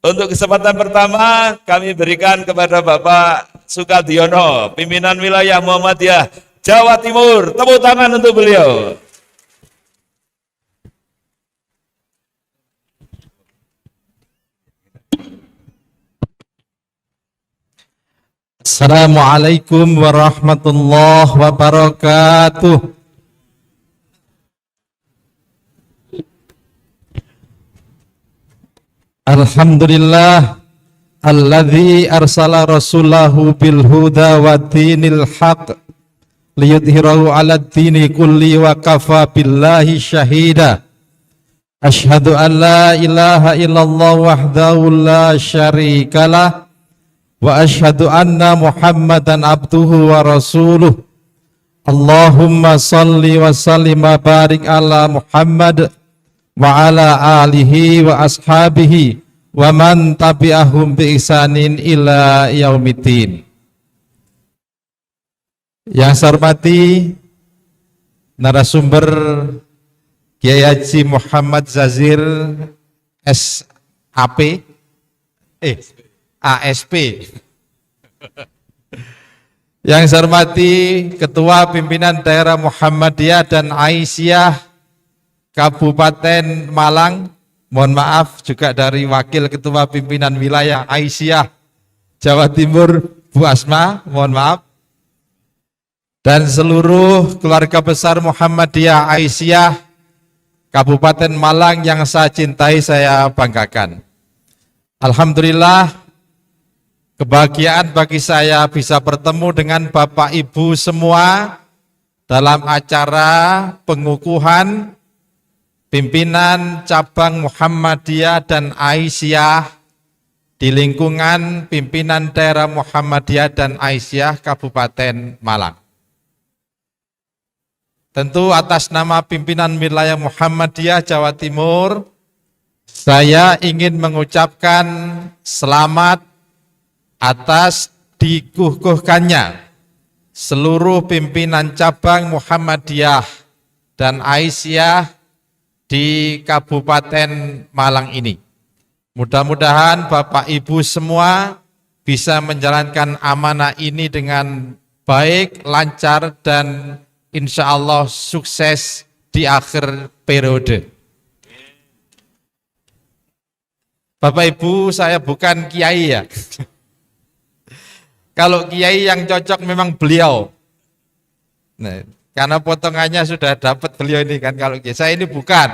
Untuk kesempatan pertama kami berikan kepada Bapak Sukadiono, pimpinan wilayah Muhammadiyah Jawa Timur. Tepuk tangan untuk beliau. Assalamualaikum warahmatullahi wabarakatuh. Alhamdulillah alladzi arsala rasulahu bil huda wa dinil haq liyudhhirahu 'alad dini kulli wa kafa billahi syahida. Asyhadu an la ilaha illallah wahdahu la syarikalah wa asyhadu anna Muhammadan abduhu wa rasuluh. Allahumma salli wa sallim wa barik ala Muhammad wa ala alihi wa ashabihi wa man tabi'ahum bi ihsanin ila yaumiddin. Yang saya hormati narasumber Kiai Haji Muhammad Zazir SAP ASP. Yang saya hormati Ketua Pimpinan Daerah Muhammadiyah dan Aisyah Kabupaten Malang, mohon maaf juga dari Wakil Ketua Pimpinan Wilayah Aisyah Jawa Timur, Bu Asma, mohon maaf. Dan seluruh keluarga besar Muhammadiyah Aisyah Kabupaten Malang yang saya cintai, saya banggakan. Alhamdulillah, kebahagiaan bagi saya bisa bertemu dengan Bapak Ibu semua dalam acara pengukuhan pimpinan cabang Muhammadiyah dan Aisyah di lingkungan pimpinan daerah Muhammadiyah dan Aisyah Kabupaten Malang. Tentu atas nama pimpinan wilayah Muhammadiyah Jawa Timur, saya ingin mengucapkan selamat atas dikukuhkannya seluruh pimpinan cabang Muhammadiyah dan Aisyah di Kabupaten Malang ini. Mudah-mudahan Bapak Ibu semua bisa menjalankan amanah ini dengan baik, lancar, dan insya Allah sukses di akhir periode. Bapak Ibu, saya bukan kiai ya. Kalau kiai yang cocok memang beliau. Nah, karena potongannya sudah dapat beliau ini kan, kalau saya ini bukan.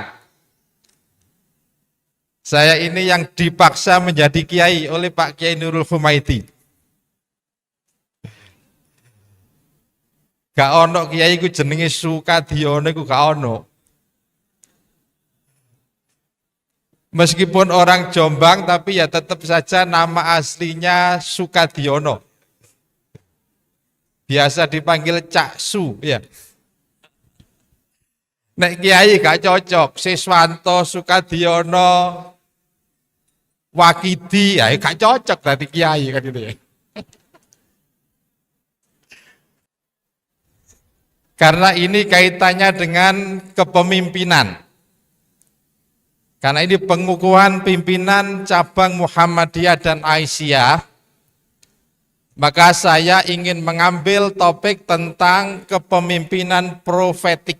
Saya ini yang dipaksa menjadi kiai oleh Pak Kiai Nurul Humaidi. Gak ono kiai ku jenenge Sukadiono ku gak ono. Meskipun orang Jombang tapi ya tetap saja nama aslinya Sukadiono. Biasa dipanggil Cak Su ya. Nek kiai gak cocok, Siswanto, Sukadiono, Wakidi, ya gak cocok berarti kiai kan itu ya. Karena ini kaitannya dengan kepemimpinan. Karena ini pengukuhan pimpinan cabang Muhammadiyah dan Aisyah, maka saya ingin mengambil topik tentang kepemimpinan profetik.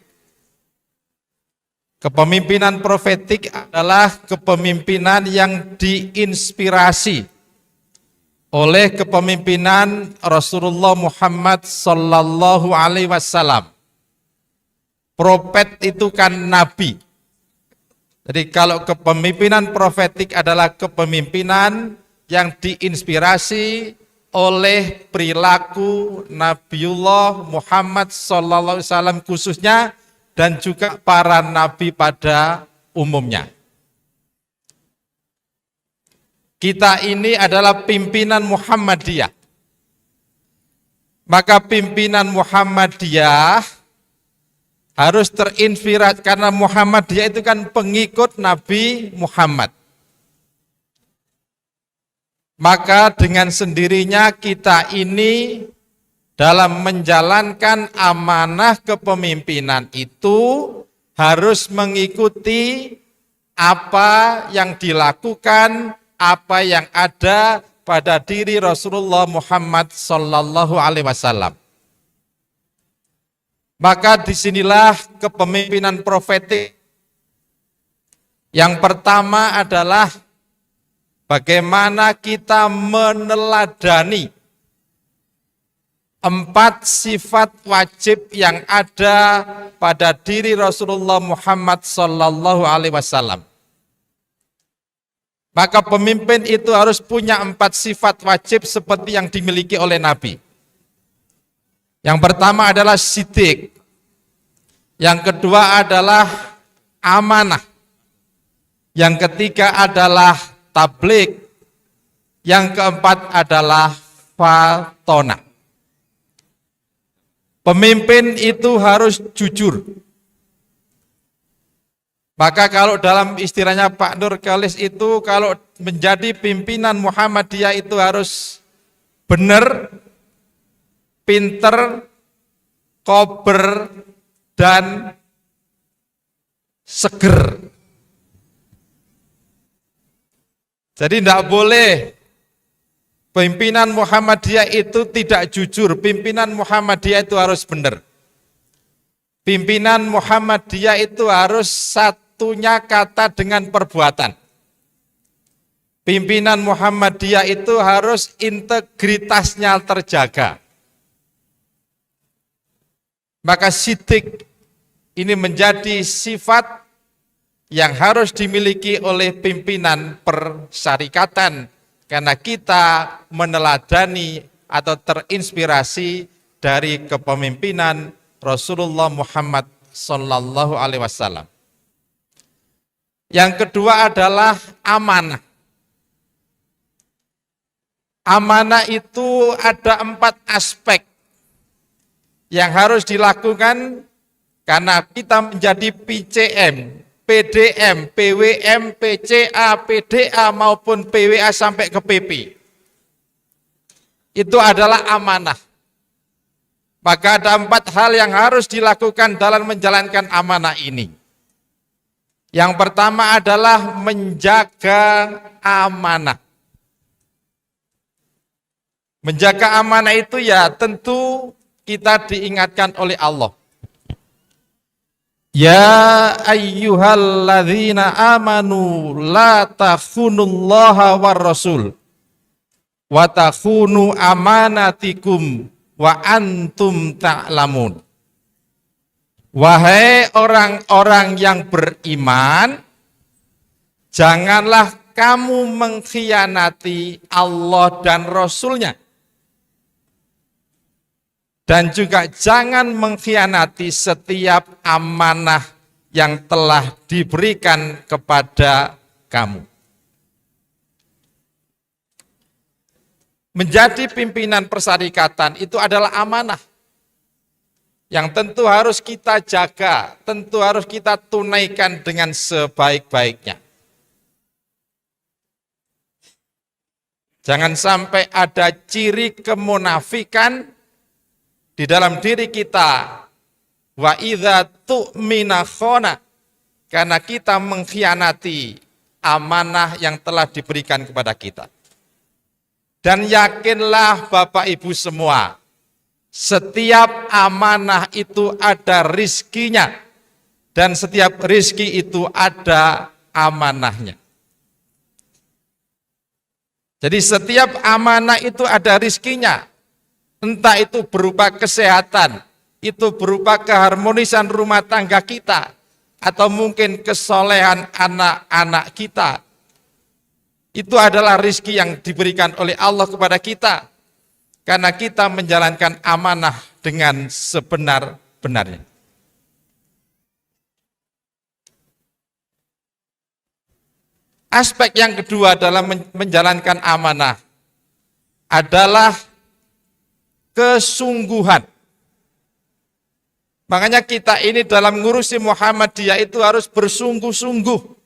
Kepemimpinan profetik adalah kepemimpinan yang diinspirasi oleh kepemimpinan Rasulullah Muhammad Sallallahu Alaihi Wasallam. Profet itu kan nabi. Jadi kalau kepemimpinan profetik adalah kepemimpinan yang diinspirasi oleh perilaku Nabiullah Muhammad Sallallahu Alaihi Wasallam khususnya, dan juga para nabi pada umumnya. Kita ini adalah pimpinan Muhammadiyah. Maka pimpinan Muhammadiyah harus terinspirasi, karena Muhammadiyah itu kan pengikut Nabi Muhammad. Maka dengan sendirinya kita ini dalam menjalankan amanah kepemimpinan itu harus mengikuti apa yang dilakukan, apa yang ada pada diri Rasulullah Muhammad sallallahu alaihi wasallam. Maka disinilah kepemimpinan profetik. Yang pertama adalah bagaimana kita meneladani 4 sifat wajib yang ada pada diri Rasulullah Muhammad sallallahu alaihi wasallam. Maka pemimpin itu harus punya 4 sifat wajib seperti yang dimiliki oleh Nabi. Yang pertama adalah siddiq. Yang kedua adalah amanah. Yang ketiga adalah tabligh. Yang keempat adalah fatonah. Pemimpin itu harus jujur. Maka kalau dalam istilahnya Pak Nur Khalis itu, kalau menjadi pimpinan Muhammadiyah itu harus benar, pinter, kober, dan seger. Jadi tidak boleh pimpinan Muhammadiyah itu tidak jujur. Pimpinan Muhammadiyah itu harus benar. Pimpinan Muhammadiyah itu harus satunya kata dengan perbuatan. Pimpinan Muhammadiyah itu harus integritasnya terjaga. Maka siddiq ini menjadi sifat yang harus dimiliki oleh pimpinan persyarikatan, karena kita meneladani atau terinspirasi dari kepemimpinan Rasulullah Muhammad sallallahu alaihi wasallam. Yang kedua adalah amanah. Amanah itu ada 4 aspek yang harus dilakukan karena kita menjadi PCM, PDM, PWM, PCA, PDA maupun PWA sampai ke PP. Itu adalah amanah. Maka ada 4 hal yang harus dilakukan dalam menjalankan amanah ini. Yang pertama adalah menjaga amanah. Menjaga amanah itu ya tentu kita diingatkan oleh Allah. Ya ayyuhalladzina amanu la takhunullaha war rasul wa takhunu amanatikum wa antum ta'lamun. Wahai orang-orang yang beriman, janganlah kamu mengkhianati Allah dan Rasul-Nya. Dan juga jangan mengkhianati setiap amanah yang telah diberikan kepada kamu. Menjadi pimpinan persyarikatan itu adalah amanah yang tentu harus kita jaga, tentu harus kita tunaikan dengan sebaik-baiknya. Jangan sampai ada ciri kemunafikan di dalam diri kita. Wa idza tu'mina khana, karena kita mengkhianati amanah yang telah diberikan kepada kita. Dan yakinlah Bapak Ibu semua, setiap amanah itu ada rizkinya, dan setiap rizki itu ada amanahnya. Jadi setiap amanah itu ada rizkinya, entah itu berupa kesehatan, itu berupa keharmonisan rumah tangga kita, atau mungkin kesolehan anak-anak kita. Itu adalah rizki yang diberikan oleh Allah kepada kita, karena kita menjalankan amanah dengan sebenar-benarnya. Aspek yang kedua dalam menjalankan amanah adalah kesungguhan. Makanya kita ini dalam ngurusi Muhammadiyah itu harus bersungguh-sungguh.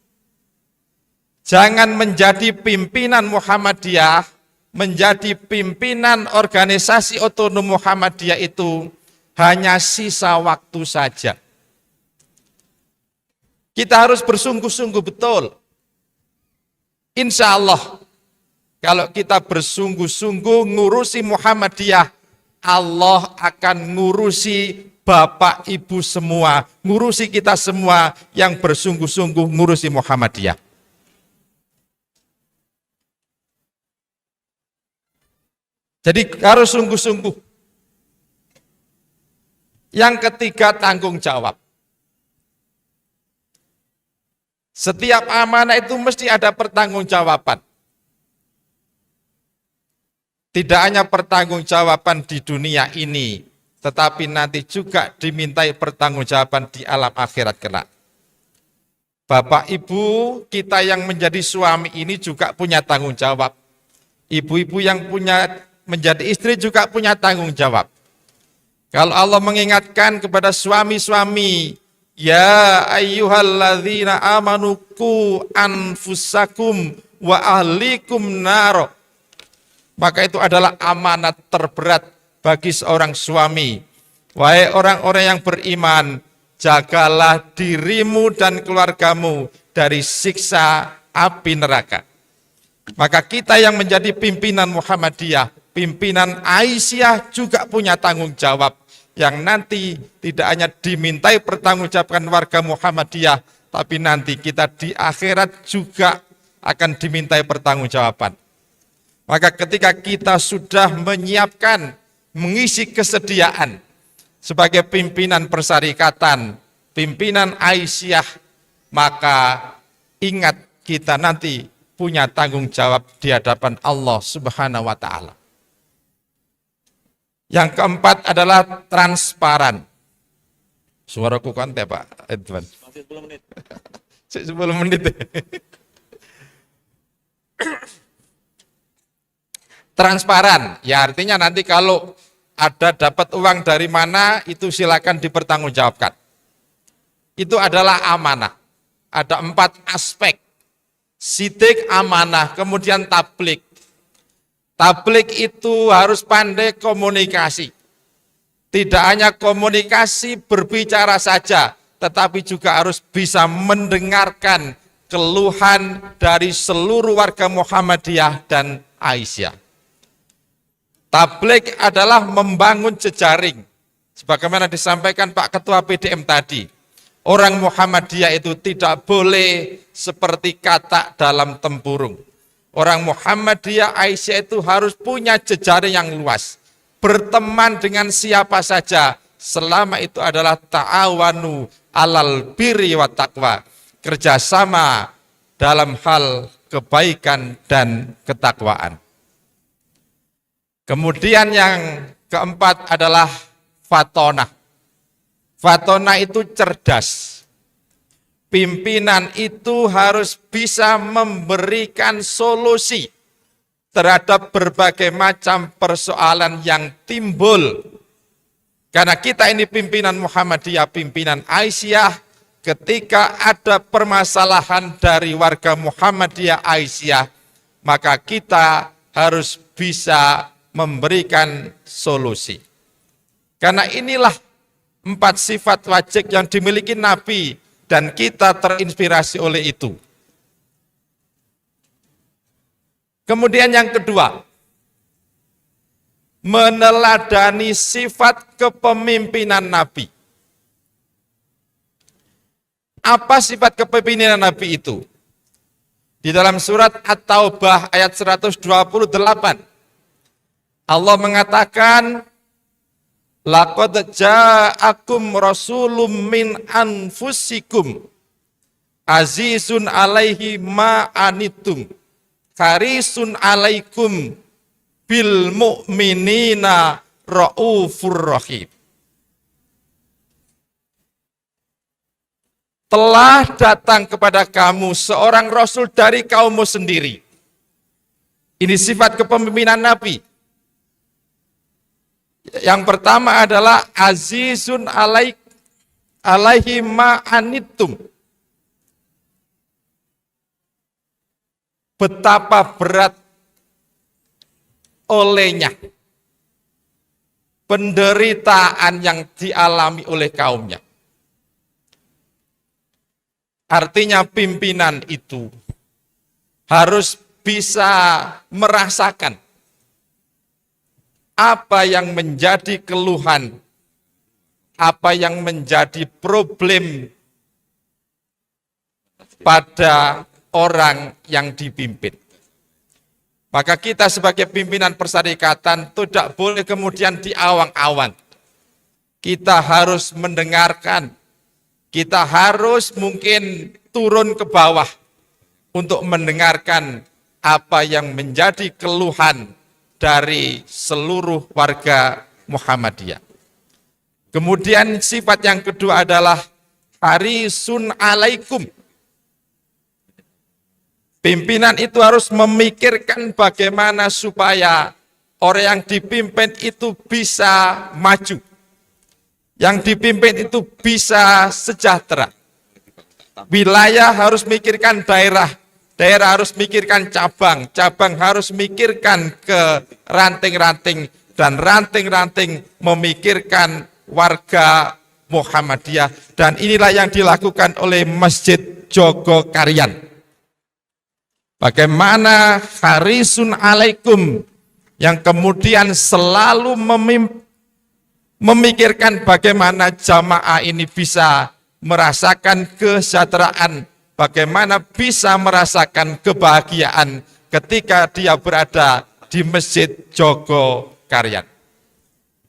Jangan menjadi pimpinan Muhammadiyah, menjadi pimpinan organisasi otonom Muhammadiyah itu hanya sisa waktu saja. Kita harus bersungguh-sungguh betul. Insya Allah Kalau kita bersungguh-sungguh ngurusi Muhammadiyah, Allah akan ngurusi Bapak Ibu semua, ngurusi kita semua yang bersungguh-sungguh ngurusi Muhammadiyah. Jadi harus sungguh-sungguh. Yang ketiga, tanggung jawab. Setiap amanah itu mesti ada pertanggungjawaban. Tidak hanya pertanggungjawaban di dunia ini, tetapi nanti juga dimintai pertanggungjawaban di alam akhirat kelak. Bapak Ibu kita yang menjadi suami ini juga punya tanggung jawab. Ibu-ibu yang menjadi istri juga punya tanggung jawab. Kalau Allah mengingatkan kepada suami-suami, ya ayyuhalladzina amanu qu anfusakum wa ahlikum naro. Maka itu adalah amanat terberat bagi seorang suami. Wahai orang-orang yang beriman, jagalah dirimu dan keluargamu dari siksa api neraka. Maka kita yang menjadi pimpinan Muhammadiyah, pimpinan Aisyah juga punya tanggung jawab. Yang nanti tidak hanya dimintai pertanggungjawaban warga Muhammadiyah, tapi nanti kita di akhirat juga akan dimintai pertanggungjawaban. Maka ketika kita sudah menyiapkan, mengisi kesediaan sebagai pimpinan persyarikatan, pimpinan Aisyah, maka ingat kita nanti punya tanggung jawab di hadapan Allah Subhanahu wa ta'ala. Yang keempat adalah transparan. Suaraku kan Pak Edwan. Masih 10 menit. 10 menit. Transparan, ya artinya nanti kalau ada dapat uang dari mana, itu silakan dipertanggungjawabkan. Itu adalah amanah. Ada 4 aspek. Sidik, amanah, kemudian tablik. Tablik itu harus pandai komunikasi. Tidak hanya komunikasi berbicara saja, tetapi juga harus bisa mendengarkan keluhan dari seluruh warga Muhammadiyah dan Aisyah. Tablik adalah membangun jejaring. Sebagaimana disampaikan Pak Ketua PDM tadi, orang Muhammadiyah itu tidak boleh seperti katak dalam tempurung. Orang Muhammadiyah Aisyah itu harus punya jejaring yang luas. Berteman dengan siapa saja, selama itu adalah ta'awanu alal birri wa taqwa. Kerjasama dalam hal kebaikan dan ketakwaan. Kemudian yang keempat adalah fatonah. Fatonah itu cerdas. Pimpinan itu harus bisa memberikan solusi terhadap berbagai macam persoalan yang timbul. Karena kita ini pimpinan Muhammadiyah, pimpinan Aisyah, ketika ada permasalahan dari warga Muhammadiyah Aisyah, maka kita harus bisa memberikan solusi. Karena inilah 4 sifat wajib yang dimiliki Nabi dan kita terinspirasi oleh itu. Kemudian yang kedua, meneladani sifat kepemimpinan Nabi. Apa sifat kepemimpinan Nabi itu? Di dalam surat At-Taubah ayat 128, Allah mengatakan, laqad ja'akum rasulun min anfusikum azizun alaihi ma anitum harisun alaikum bil mu'minina raufur rahim. Telah datang kepada kamu seorang rasul dari kaummu sendiri. Ini sifat kepemimpinan Nabi. Yang pertama adalah azizun alaihi ma'anittum. Betapa berat olehnya penderitaan yang dialami oleh kaumnya. Artinya pimpinan itu harus bisa merasakan apa yang menjadi keluhan, apa yang menjadi problem pada orang yang dipimpin. Maka kita sebagai pimpinan persyarikatan tidak boleh kemudian diawang-awang. Kita harus mendengarkan, kita harus mungkin turun ke bawah untuk mendengarkan apa yang menjadi keluhan dari seluruh warga Muhammadiyah. Kemudian sifat yang kedua adalah harisun alaikum. Pimpinan itu harus memikirkan bagaimana supaya orang yang dipimpin itu bisa maju. Yang dipimpin itu bisa sejahtera. Wilayah harus mikirkan daerah, daerah harus mikirkan cabang, cabang harus mikirkan ke ranting-ranting, dan ranting-ranting memikirkan warga Muhammadiyah. Dan inilah yang dilakukan oleh Masjid Jogokarian. Bagaimana harisun alaikum yang kemudian selalu memikirkan bagaimana jamaah ini bisa merasakan kesejahteraan, bagaimana bisa merasakan kebahagiaan ketika dia berada di Masjid Jogokarian.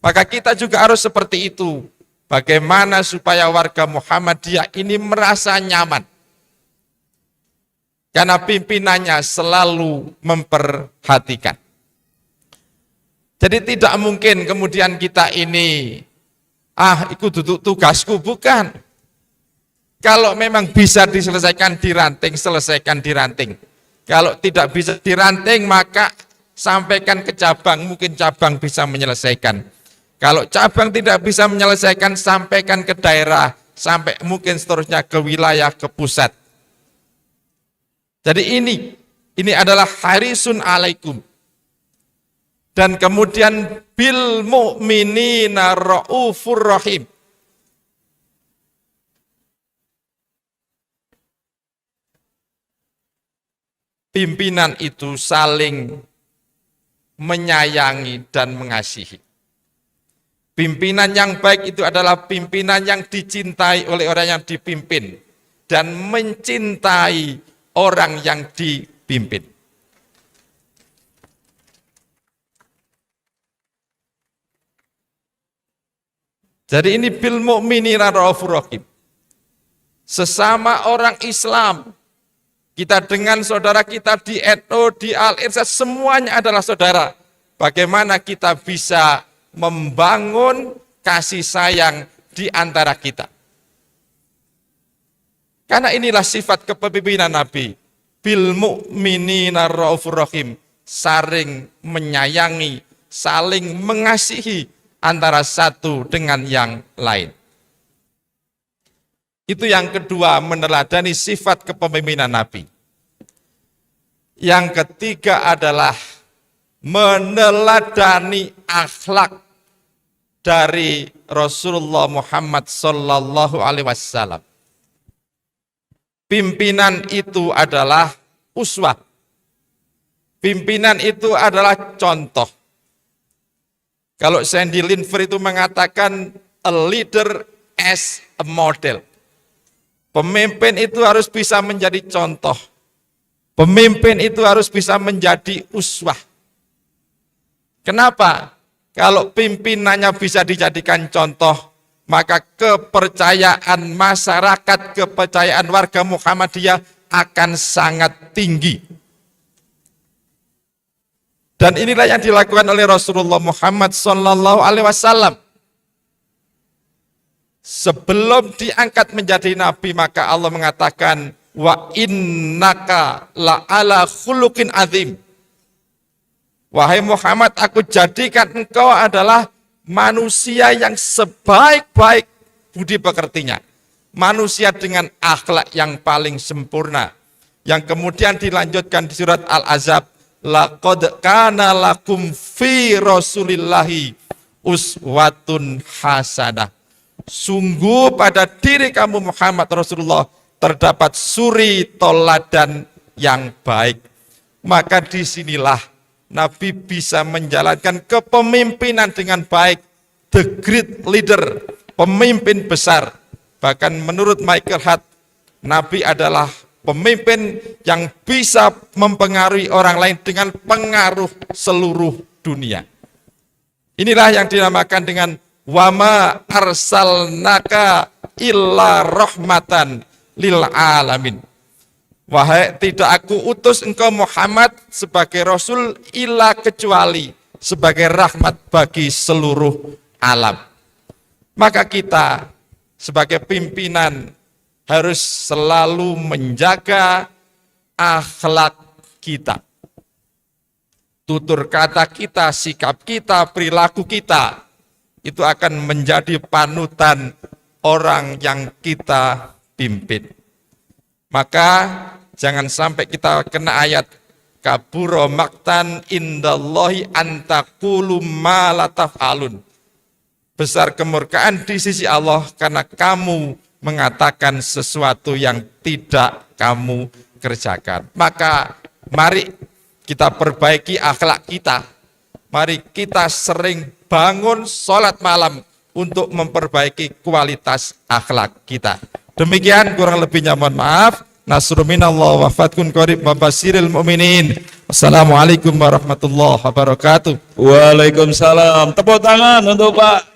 Maka kita juga harus seperti itu. Bagaimana supaya warga Muhammadiyah ini merasa nyaman. Karena pimpinannya selalu memperhatikan. Jadi tidak mungkin kemudian kita ini, ikut duduk tugasku, bukan. Kalau memang bisa diselesaikan di ranting, selesaikan di ranting. Kalau tidak bisa di ranting, maka sampaikan ke cabang, mungkin cabang bisa menyelesaikan. Kalau cabang tidak bisa menyelesaikan, sampaikan ke daerah, sampai mungkin seterusnya ke wilayah, ke pusat. Jadi ini adalah harisun alaikum. Dan kemudian bil mu'minina ra'ufur rahim. Pimpinan itu saling menyayangi dan mengasihi. Pimpinan yang baik itu adalah pimpinan yang dicintai oleh orang yang dipimpin dan mencintai orang yang dipimpin. Jadi ini bil mu'minina ra'ufur rahim. Sesama orang Islam, kita dengan saudara kita di NU, di Al-Irsyad, semuanya adalah saudara. Bagaimana kita bisa membangun kasih sayang di antara kita. Karena inilah sifat kepemimpinan Nabi. Bil mu'minina ra'ufur rahim. Saling menyayangi, saling mengasihi antara satu dengan yang lain. Itu yang kedua, meneladani sifat kepemimpinan Nabi. Yang ketiga adalah meneladani akhlak dari Rasulullah Muhammad sallallahu alaihi wasallam. Pimpinan itu adalah uswah. Pimpinan itu adalah contoh. Kalau Sandy Linver itu mengatakan a leader as a model. Pemimpin itu harus bisa menjadi contoh. Pemimpin itu harus bisa menjadi uswah. Kenapa? Kalau pimpinannya bisa dijadikan contoh, maka kepercayaan masyarakat, kepercayaan warga Muhammadiyah akan sangat tinggi. Dan inilah yang dilakukan oleh Rasulullah Muhammad sallallahu alaihi wasallam. Sebelum diangkat menjadi nabi, maka Allah mengatakan, wa innaka la'ala khuluqin azim. Wahai Muhammad, aku jadikan engkau adalah manusia yang sebaik-baik budi pekertinya. Manusia dengan akhlak yang paling sempurna. Yang kemudian dilanjutkan di surat Al-Ahzab, laqad kana lakum fi rasulillahi uswatun hasanah. Sungguh pada diri kamu Muhammad Rasulullah terdapat suri toladan yang baik. maka disinilah Nabi bisa menjalankan kepemimpinan dengan baik. The great leader, pemimpin besar. Bahkan menurut Michael Hart, Nabi adalah pemimpin yang bisa mempengaruhi orang lain dengan pengaruh seluruh dunia. Inilah yang dinamakan dengan wama arsalnaka illa rahmatan lil alamin. Wahai, tidak aku utus engkau Muhammad sebagai Rasul illa kecuali sebagai rahmat bagi seluruh alam. Maka kita sebagai pimpinan harus selalu menjaga akhlak kita. Tutur kata kita, sikap kita, perilaku kita, itu akan menjadi panutan orang yang kita pimpin. Maka jangan sampai kita kena ayat kabura maktan indallahi antaqulu ma la taf'alun. Besar kemurkaan di sisi Allah karena kamu mengatakan sesuatu yang tidak kamu kerjakan. Maka mari kita perbaiki akhlak kita. Mari kita sering bangun sholat malam untuk memperbaiki kualitas akhlak kita. Demikian, kurang lebihnya mohon maaf. Nasrun minallah wa fathun qarib wa basyiril mu'minin. Wassalamualaikum warahmatullahi wabarakatuh. Waalaikumsalam. Tepuk tangan untuk Pak